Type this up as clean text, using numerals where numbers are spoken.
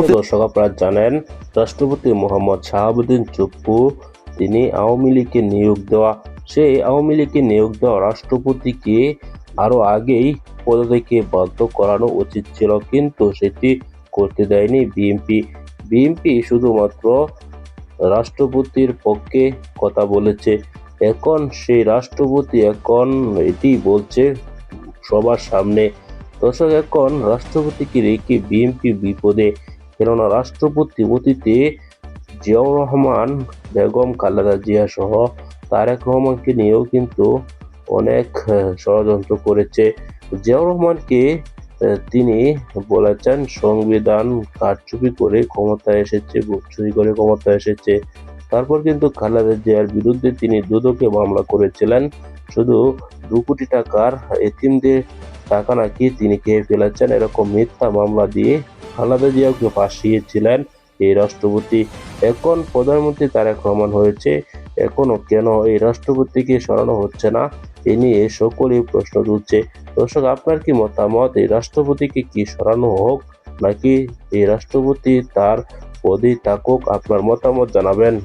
দর্শক, আপনারা জানেন রাষ্ট্রপতি মোহাম্মদ শাহাবুদ্দিন চুপ্পু তিনি আওয়ামী লীগকে নিয়োগ দেওয়া সেই আওয়ামী লীগকে নিয়োগ দেওয়া রাষ্ট্রপতিকে আরো আগেই পদত্যাগে বাধ্য করানো উচিত ছিল, কিন্তু সেটি করতে দেয়নি বিএনপি শুধুমাত্র রাষ্ট্রপতির পক্ষে কথা বলেছে। এখন সেই রাষ্ট্রপতি এখন এটি বলছে সবার সামনে। দর্শক, এখন রাষ্ট্রপতিকে রেখে বিএনপি বিপদে, কেননা রাষ্ট্রপতি অতীতে জিয়াউর রহমান, বেগম খালেদা জিয়া সহ তারেক রহমানকে নিয়েও কিন্তু অনেক ষড়যন্ত্র করেছে। জিয়াউর রহমানকে তিনি বলেছেন সংবিধান কারচুপি করে ক্ষমতায় এসেছে, চুরি করে ক্ষমতায় এসেছে। তারপর কিন্তু খালেদা জিয়ার বিরুদ্ধে তিনি দুদকে মামলা করেছিলেন, শুধু 2 কোটি টাকার এতিমদের টাকা নাকি তিনি খেয়ে ফেলেছেন, এরকম মিথ্যা মামলা দিয়ে খালেদা জিয়াকে ফাঁসিয়েছিলেন এই রাষ্ট্রপতি। এখন প্রধানমন্ত্রী তারেক রহমান হয়েছে, এখনো কেন এই রাষ্ট্রপতিকে সরানো হচ্ছে না, এ নিয়ে সকলেই প্রশ্ন তুলছে। দর্শক, আপনার কি মতামত? এই রাষ্ট্রপতিকে কি সরানো হোক, নাকি এই রাষ্ট্রপতি তার পদেই থাকুক? আপনার মতামত জানাবেন।